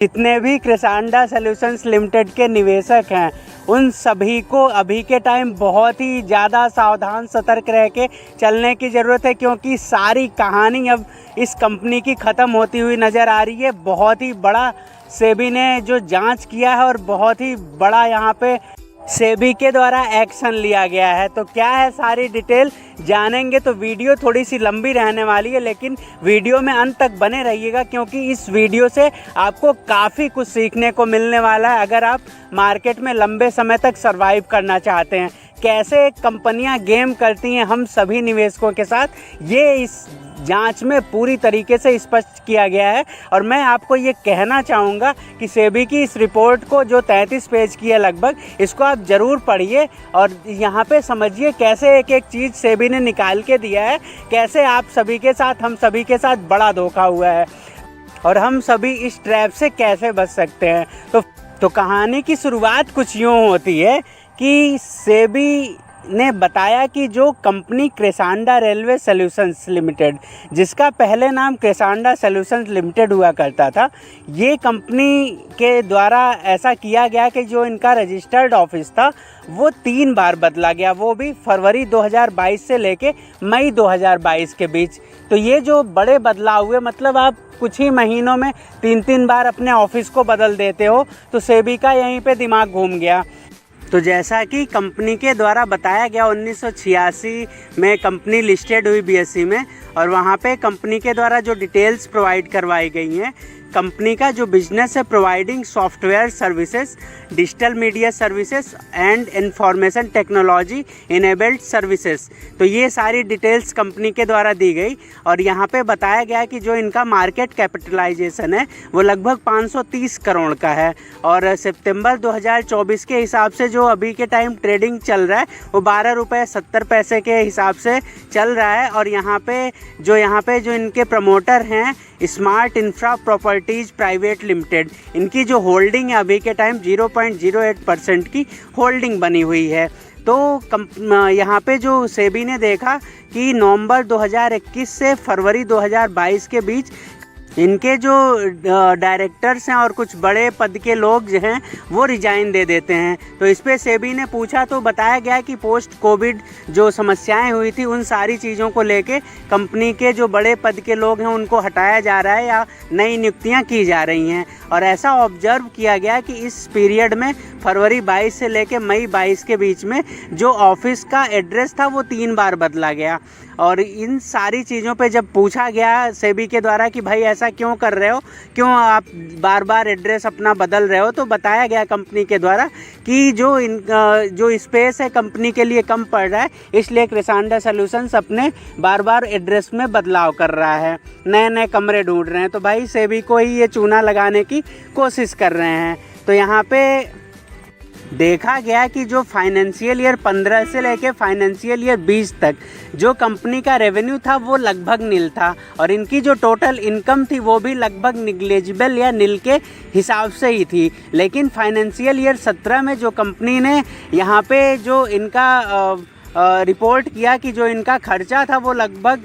जितने भी क्रिसांडा solutions limited के निवेशक हैं उन सभी को अभी के टाइम बहुत ही ज़्यादा सावधान सतर्क रह के चलने की ज़रूरत है, क्योंकि सारी कहानी अब इस कंपनी की ख़त्म होती हुई नज़र आ रही है। बहुत ही बड़ा सेबी ने जो जांच किया है और बहुत ही बड़ा यहाँ पे सेबी के द्वारा एक्शन लिया गया है। तो क्या है सारी डिटेल जानेंगे, तो वीडियो थोड़ी सी लंबी रहने वाली है, लेकिन वीडियो में अंत तक बने रहिएगा, क्योंकि इस वीडियो से आपको काफ़ी कुछ सीखने को मिलने वाला है। अगर आप मार्केट में लंबे समय तक सर्वाइव करना चाहते हैं, कैसे कंपनियां गेम करती हैं हम सभी निवेशकों के साथ, ये इस जांच में पूरी तरीके से स्पष्ट किया गया है। और मैं आपको ये कहना चाहूँगा कि सेबी की इस रिपोर्ट को, जो 33 पेज की है लगभग, इसको आप ज़रूर पढ़िए और यहाँ पे समझिए कैसे एक एक चीज़ सेबी ने निकाल के दिया है, कैसे आप सभी के साथ, हम सभी के साथ बड़ा धोखा हुआ है और हम सभी इस ट्रैप से कैसे बच सकते हैं। तो कहानी की शुरुआत कुछ यूँ होती है कि सेबी ने बताया कि जो कंपनी क्रिसांडा रेलवे सॉल्यूशंस लिमिटेड, जिसका पहले नाम क्रिसांडा सॉल्यूशंस लिमिटेड हुआ करता था, ये कंपनी के द्वारा ऐसा किया गया कि जो इनका रजिस्टर्ड ऑफिस था वो 3 बार बदला गया, वो भी फरवरी 2022 से लेके मई 2022 के बीच। तो ये जो बड़े बदलाव हुए, मतलब आप कुछ ही महीनों में 3-3 बार अपने ऑफिस को बदल देते हो, तो सेबी का यहीं पे दिमाग घूम गया। तो जैसा कि कंपनी के द्वारा बताया गया, 1986 में कंपनी लिस्टेड हुई बीएसई में, और वहाँ पे कंपनी के द्वारा जो डिटेल्स प्रोवाइड करवाई गई हैं, कंपनी का जो बिजनेस है providing software services, digital media services and information technology enabled services. तो ये सारी डिटेल्स कंपनी के द्वारा दी गई और यहाँ पे बताया गया कि जो इनका मार्केट कैपिटलाइजेशन है वो लगभग 530 करोड़ का है, और सितंबर 2024 के हिसाब से जो अभी के टाइम ट्रेडिंग चल रहा है वो 12 रुपये 70 पैसे के हिसाब से चल रहा है। और यहाँ पे जो इनके प्रमोटर हैं smart infra properties private limited, इनकी जो होल्डिंग है अभी के टाइम 0.08% की होल्डिंग बनी हुई है। तो यहाँ पे जो सेबी ने देखा कि नवंबर 2021 से फरवरी 2022 के बीच इनके जो डायरेक्टर्स हैं और कुछ बड़े पद के लोग जो हैं वो रिजाइन दे देते हैं। तो इस पे सेबी ने पूछा तो बताया गया कि पोस्ट कोविड जो समस्याएं हुई थी उन सारी चीज़ों को लेके कंपनी के जो बड़े पद के लोग हैं उनको हटाया जा रहा है या नई नियुक्तियां की जा रही हैं। और ऐसा ऑब्जर्व किया गया कि इस पीरियड में फरवरी 22 से लेके मई 22 के बीच में जो ऑफिस का एड्रेस था वो 3 बार बदला गया। और इन सारी चीज़ों पे जब पूछा गया सेबी के द्वारा कि भाई ऐसा क्यों कर रहे हो, क्यों आप बार बार एड्रेस अपना बदल रहे हो, तो बताया गया कंपनी के द्वारा कि जो स्पेस है कंपनी के लिए कम पड़ रहा है, इसलिए क्रिसांडा सॉल्यूशंस अपने बार बार एड्रेस में बदलाव कर रहा है, नए नए कमरे ढूंढ रहे हैं। तो भाई सेबी को ही ये चूना लगाने की कोशिश कर रहे हैं। तो यहाँ पे देखा गया कि जो फाइनेंशियल ईयर 15 से लेके फाइनेंशियल ईयर 20 तक जो कंपनी का रेवेन्यू था वो लगभग नील था, और इनकी जो टोटल इनकम थी वो भी लगभग निग्लेजिबल या नील के हिसाब से ही थी। लेकिन फाइनेंशियल ईयर 17 में जो कंपनी ने यहाँ पे जो इनका रिपोर्ट किया कि जो इनका खर्चा था वो लगभग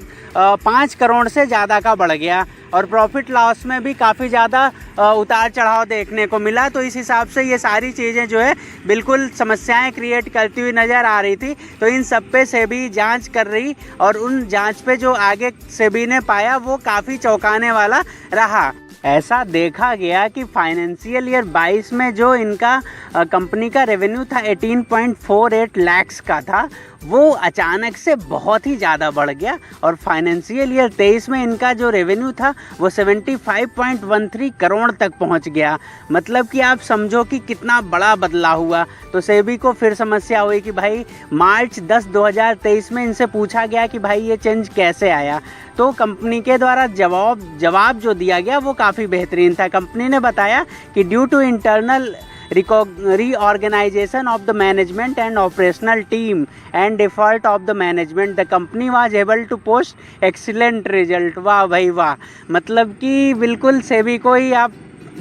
5 करोड़ से ज़्यादा का बढ़ गया, और प्रॉफिट लॉस में भी काफ़ी ज़्यादा उतार चढ़ाव देखने को मिला। तो इस हिसाब से ये सारी चीज़ें जो है बिल्कुल समस्याएं क्रिएट करती हुई नज़र आ रही थी। तो इन सब पे सेबी जांच कर रही, और उन जांच पे जो आगे सेबी ने पाया वो काफ़ी चौंकाने वाला रहा। ऐसा देखा गया कि फाइनेंशियल ईयर 22 में जो इनका कंपनी का रेवेन्यू था 18.48 लाख का था, वो अचानक से बहुत ही ज़्यादा बढ़ गया, और फाइनेंशियल ईयर 23 में इनका जो रेवेन्यू था वो 75.13 करोड़ तक पहुंच गया। मतलब कि आप समझो कि कितना बड़ा बदलाव हुआ। तो सेबी को फिर समस्या हुई कि भाई मार्च 10 2023 में इनसे पूछा गया कि भाई ये चेंज कैसे आया। तो कंपनी के द्वारा जवाब जो दिया गया वो काफ़ी बेहतरीन था। कंपनी ने बताया कि due to internal reorganization of the management and operational team and default of the management, the company was able to post excellent result। वाह भाई वाह, मतलब कि बिल्कुल सेबी को ही आप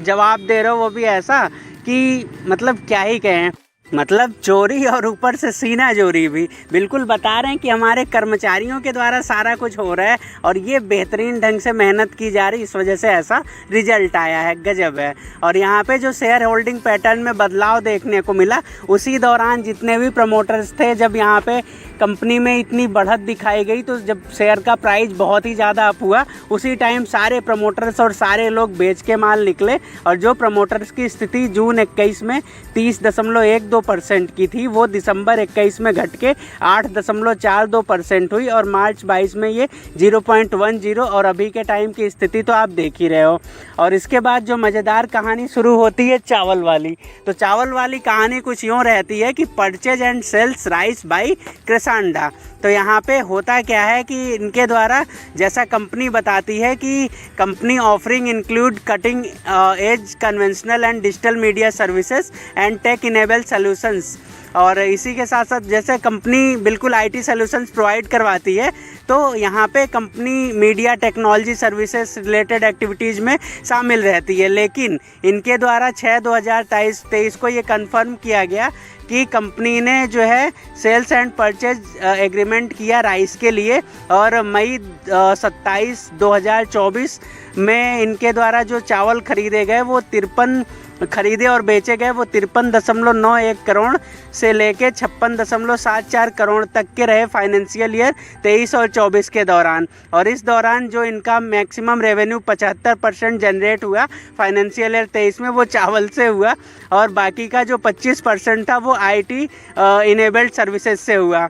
जवाब दे रहे हो, वो भी ऐसा कि मतलब क्या ही कहें। मतलब चोरी और ऊपर से सीना चोरी भी। बिल्कुल बता रहे हैं कि हमारे कर्मचारियों के द्वारा सारा कुछ हो रहा है और ये बेहतरीन ढंग से मेहनत की जा रही, इस वजह से ऐसा रिजल्ट आया है। गजब है। और यहाँ पे जो शेयर होल्डिंग पैटर्न में बदलाव देखने को मिला, उसी दौरान जितने भी प्रमोटर्स थे, जब यहाँ पे कंपनी में इतनी बढ़त दिखाई गई, तो जब शेयर का प्राइस बहुत ही ज़्यादा अप हुआ, उसी टाइम सारे प्रमोटर्स और सारे लोग बेच के माल निकले। और जो प्रमोटर्स की स्थिति जून 21 में 30.12% की थी, वो दिसंबर 21 में घट के 8.42% हुई और मार्च 22 में ये 0.10 और अभी के टाइम की स्थिति तो आप देख ही रहे हो। और इसके बाद जो मज़ेदार कहानी शुरू होती है चावल वाली। तो चावल वाली कहानी कुछ यूँ रहती है कि purchase and sales rice by Crisanda. तो यहाँ पे होता क्या है कि इनके द्वारा, जैसा कंपनी बताती है कि company offering include cutting edge conventional and digital media services and tech enable solutions. और इसी के साथ साथ जैसे कंपनी बिल्कुल आईटी सॉल्यूशंस प्रोवाइड करवाती है, तो यहाँ पे company media technology services related activities में शामिल रहती है। लेकिन इनके द्वारा 6/2023 को ये कंफर्म किया गया कि कंपनी ने जो है सेल्स एंड परचेज एग्रीमेंट किया राइस के लिए, और मई 27, 2024 में इनके द्वारा जो चावल खरीदे गए वो 53 और बेचे गए वो 53.91 करोड़ से लेके 56.74 करोड़ तक के रहे फाइनेंशियल ईयर 23 और 24 के दौरान। और इस दौरान जो इनका मैक्सिमम रेवेन्यू 75% जनरेट हुआ फाइनेंशियल ईयर 23 में, वो चावल से हुआ, और बाकी का जो 25% था वो आईटी इनेबल्ड सर्विसेज से हुआ।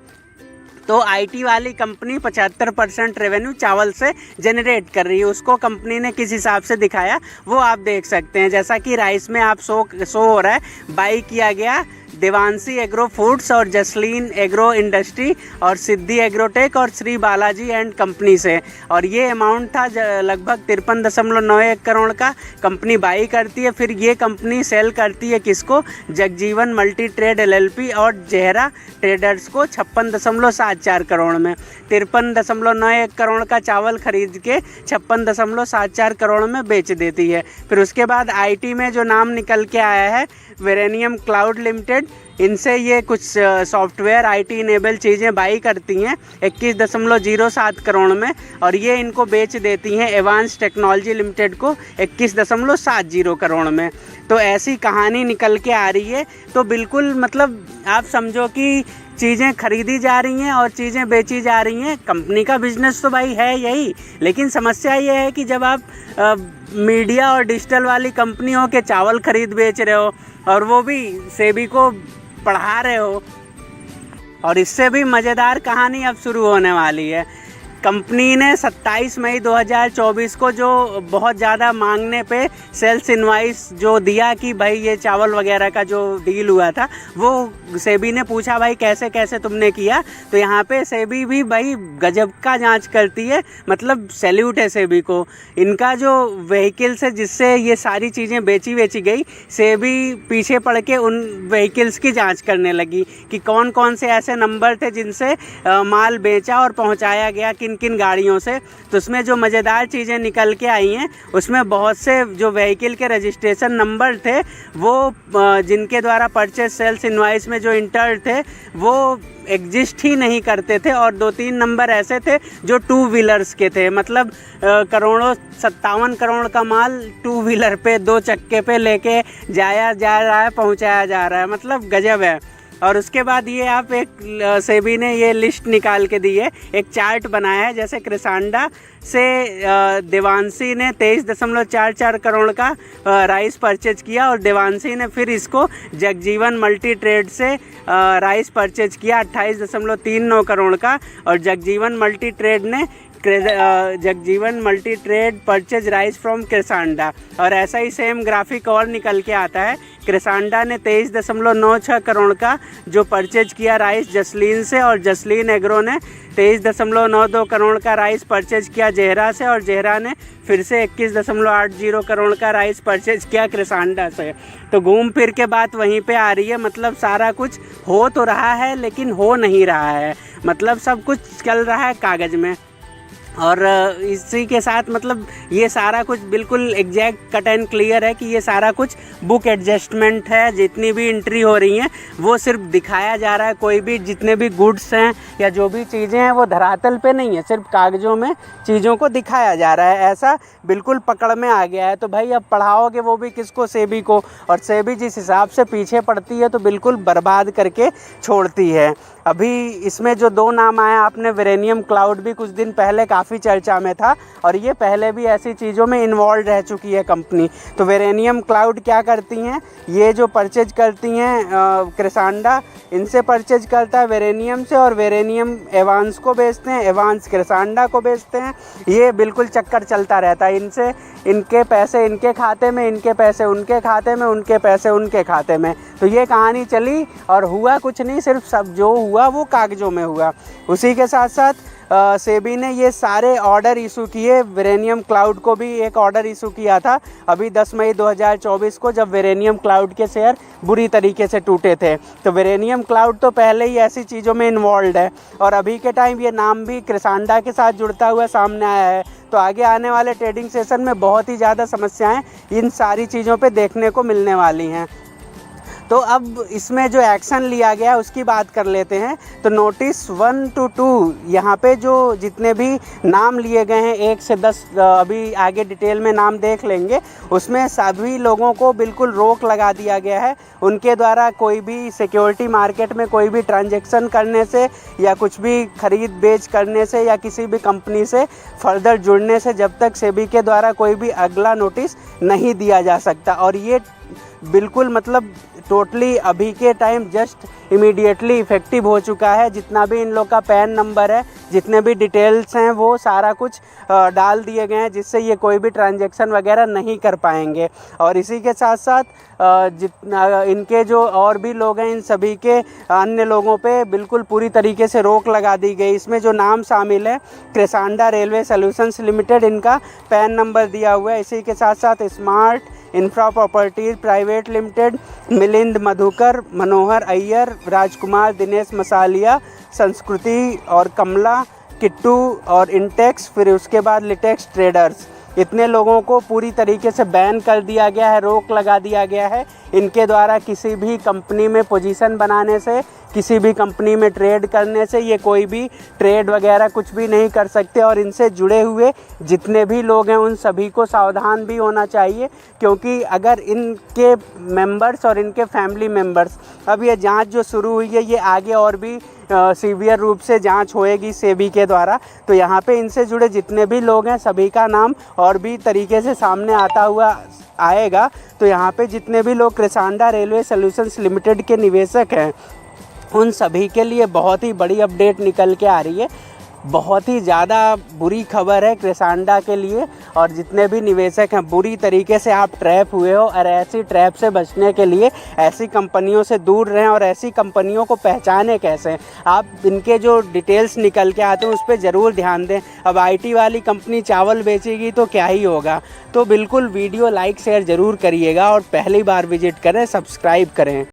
तो आईटी वाली कंपनी 75% रेवेन्यू चावल से जनरेट कर रही है। उसको कंपनी ने किस हिसाब से दिखाया वो आप देख सकते हैं। जैसा कि राइस में आप शो हो रहा है, बाई किया गया देवांशी एग्रो फूड्स और जसलीन एग्रो इंडस्ट्री और सिद्धि एग्रोटेक और श्री बालाजी एंड कंपनी से। और ये अमाउंट था लगभग 53.91 करोड़ का कंपनी बाई करती है। फिर ये कंपनी सेल करती है किसको? जगजीवन मल्टी ट्रेड एलएलपी और जेहरा ट्रेडर्स को 56.74 करोड़ में। 53.91 करोड़ का चावल खरीद के 56.74 करोड़ में बेच देती है। फिर उसके बाद आईटी में जो नाम निकल के आया है वेरेनियम क्लाउड लिमिटेड, इनसे ये कुछ सॉफ्टवेयर आईटी इनेबल चीज़ें बाई करती हैं 21.07 करोड़ में, और ये इनको बेच देती हैं एडवांस टेक्नोलॉजी लिमिटेड को 21.70 करोड़ में। तो ऐसी कहानी निकल के आ रही है। तो बिल्कुल मतलब आप समझो कि चीज़ें खरीदी जा रही हैं और चीज़ें बेची जा रही हैं। कंपनी का बिजनेस तो भाई है यही, लेकिन समस्या ये है कि जब आप मीडिया और डिजिटल वाली कंपनियों के चावल खरीद बेच रहे हो और वो भी सेबी को पढ़ा रहे हो, और इससे भी मज़ेदार कहानी अब शुरू होने वाली है। कंपनी ने 27 मई 2024 को जो बहुत ज़्यादा मांगने पे सेल्स इनवाइस जो दिया कि भाई ये चावल वगैरह का जो डील हुआ था, वो सेबी ने पूछा भाई कैसे कैसे तुमने किया। तो यहाँ पे सेबी भी भाई गजब का जांच करती है, मतलब सैल्यूट है सेबी को। इनका जो व्हीकल्स है जिससे ये सारी चीज़ें बेची गई, सेबी पीछे पड़ के उन व्हीकल्स की जाँच करने लगी कि कौन कौन से ऐसे नंबर थे जिनसे माल बेचा और पहुँचाया गया किन गाड़ियों से। तो उसमें जो मज़ेदार चीज़ें निकल के आई हैं, उसमें बहुत से जो व्हीकल के रजिस्ट्रेशन नंबर थे वो जिनके द्वारा परचेज सेल्स इनवाइस में जो इंटर थे वो एग्जिस्ट ही नहीं करते थे, और 2-3 नंबर ऐसे थे जो 2 व्हीलर्स के थे। मतलब 57 करोड़ का माल 2 व्हीलर पे 2 चक्के पे लेके जाया जा रहा है, पहुंचाया जा रहा है। मतलब गजब है। और उसके बाद ये आप एक सेबी ने ये लिस्ट निकाल के दी है, एक चार्ट बनाया है। जैसे क्रेसांडा से देवांशी ने 23.44 करोड़ का राइस परचेज किया, और देवांशी ने फिर इसको जगजीवन मल्टी ट्रेड से राइस परचेज किया 28.39 करोड़ का, और जगजीवन मल्टी ट्रेड ने Jagjivan multi trade purchase rice from Crisanda. और ऐसा ही सेम ग्राफिक और निकल के आता है। क्रेसांडा ने 23.96 करोड़ का जो परचेज किया राइस जसलीन से, और जसलीन एग्रो ने 23.92 करोड़ का राइस परचेज किया जेहरा से, और जेहरा ने फिर से 21.80 करोड़ का राइस परचेज किया क्रेसांडा से। तो घूम फिर के बात वहीं पे आ रही है। मतलब सारा कुछ हो तो रहा है लेकिन हो नहीं रहा है, मतलब सब कुछ चल रहा है कागज़ में। और इसी के साथ मतलब ये सारा कुछ बिल्कुल एग्जैक्ट कट एंड क्लियर है कि ये सारा कुछ बुक एडजस्टमेंट है। जितनी भी एंट्री हो रही हैं वो सिर्फ दिखाया जा रहा है, कोई भी जितने भी गुड्स हैं या जो भी चीज़ें हैं वो धरातल पे नहीं है, सिर्फ कागज़ों में चीज़ों को दिखाया जा रहा है। ऐसा बिल्कुल पकड़ में आ गया है। तो भाई अब पढ़ाओगे वो भी किसको, सेबी को, और सेबी जिस हिसाब से पीछे पड़ती है तो बिल्कुल बर्बाद करके छोड़ती है। अभी इसमें जो 2 नाम आए आपने, वेरेनियम क्लाउड भी कुछ दिन पहले काफ़ी चर्चा में था और ये पहले भी ऐसी चीज़ों में इन्वॉल्व रह चुकी है कंपनी। तो वेरेनियम क्लाउड क्या करती हैं, ये जो परचेज करती हैं क्रिसांडा, इनसे परचेज करता है वेरेनियम से, और वेरेनियम एवांस को बेचते हैं, एवांस क्रिसांडा को बेचते हैं। ये बिल्कुल चक्कर चलता रहता है इनसे, इनके पैसे इनके खाते में, इनके पैसे उनके खाते में, उनके पैसे उनके खाते में। तो ये कहानी चली और हुआ कुछ नहीं, सिर्फ सब जो हुआ वो कागज़ों में हुआ। उसी के साथ साथ सेबी ने ये सारे ऑर्डर इशू किए। वेरेनियम क्लाउड को भी एक ऑर्डर इशू किया था अभी 10 मई 2024 को, जब वेरेनियम क्लाउड के शेयर बुरी तरीके से टूटे थे। तो वेरेनियम क्लाउड तो पहले ही ऐसी चीज़ों में इन्वॉल्व है और अभी के टाइम ये नाम भी क्रिसांडा के साथ जुड़ता हुआ सामने आया है। तो आगे आने वाले ट्रेडिंग सेशन में बहुत ही ज़्यादा समस्याएं इन सारी चीज़ों पे देखने को मिलने वाली हैं। तो अब इसमें जो एक्शन लिया गया उसकी बात कर लेते हैं। तो नोटिस 1 to 2 यहाँ पे जो जितने भी नाम लिए गए हैं 1 से 10, अभी आगे डिटेल में नाम देख लेंगे, उसमें सभी लोगों को बिल्कुल रोक लगा दिया गया है। उनके द्वारा कोई भी सिक्योरिटी मार्केट में कोई भी ट्रांजैक्शन करने से या कुछ भी खरीद बेच करने से या किसी भी कंपनी से फर्दर जुड़ने से जब तक सेबी के द्वारा कोई भी अगला नोटिस नहीं दिया जा सकता। और ये बिल्कुल मतलब टोटली अभी के टाइम जस्ट इमीडिएटली इफ़ेक्टिव हो चुका है। जितना भी इन लोग का पैन नंबर है, जितने भी डिटेल्स हैं वो सारा कुछ डाल दिए गए हैं, जिससे ये कोई भी ट्रांजैक्शन वगैरह नहीं कर पाएंगे। और इसी के साथ साथ जितना इनके जो और भी लोग हैं इन सभी के अन्य लोगों पे बिल्कुल पूरी तरीके से रोक लगा दी गई। इसमें जो नाम शामिल है, क्रिसांडा रेलवे सॉल्यूशंस लिमिटेड, इनका पैन नंबर दिया हुआ है। इसी के साथ साथ smart infra properties private limited, Milind Madhukar, Manohar Iyer, Rajkumar, Dinesh Masaliya, Sanskriti और कमला, किट्टू और इंटेक्स, फिर उसके बाद लिटेक्स ट्रेडर्स, इतने लोगों को पूरी तरीके से बैन कर दिया गया है, रोक लगा दिया गया है। इनके द्वारा किसी भी कंपनी में पोजीशन बनाने से, किसी भी कंपनी में ट्रेड करने से ये कोई भी ट्रेड वगैरह कुछ भी नहीं कर सकते। और इनसे जुड़े हुए जितने भी लोग हैं उन सभी को सावधान भी होना चाहिए, क्योंकि अगर इनके मेंबर्स और इनके फैमिली मेंबर्स, अब ये जांच जो शुरू हुई है ये आगे और भी सीवियर रूप से जांच होएगी सेबी के द्वारा। तो यहाँ पे इनसे जुड़े जितने भी लोग हैं सभी का नाम और भी तरीके से सामने आता हुआ आएगा। तो यहाँ पे जितने भी लोग क्रिसांडा रेलवे सॉल्यूशंस लिमिटेड के निवेशक हैं उन सभी के लिए बहुत ही बड़ी अपडेट निकल के आ रही है। बहुत ही ज़्यादा बुरी खबर है क्रिसांडा के लिए, और जितने भी निवेशक हैं बुरी तरीके से आप ट्रैप हुए हो, और ऐसी ट्रैप से बचने के लिए ऐसी कंपनियों से दूर रहें और ऐसी कंपनियों को पहचाने कैसे। आप इनके जो डिटेल्स निकल के आते हैं उस पर ज़रूर ध्यान दें। अब आईटी वाली कंपनी चावल बेचेगी तो क्या ही होगा। तो बिल्कुल वीडियो लाइक शेयर ज़रूर करिएगा और पहली बार विजिट करें, सब्सक्राइब करें।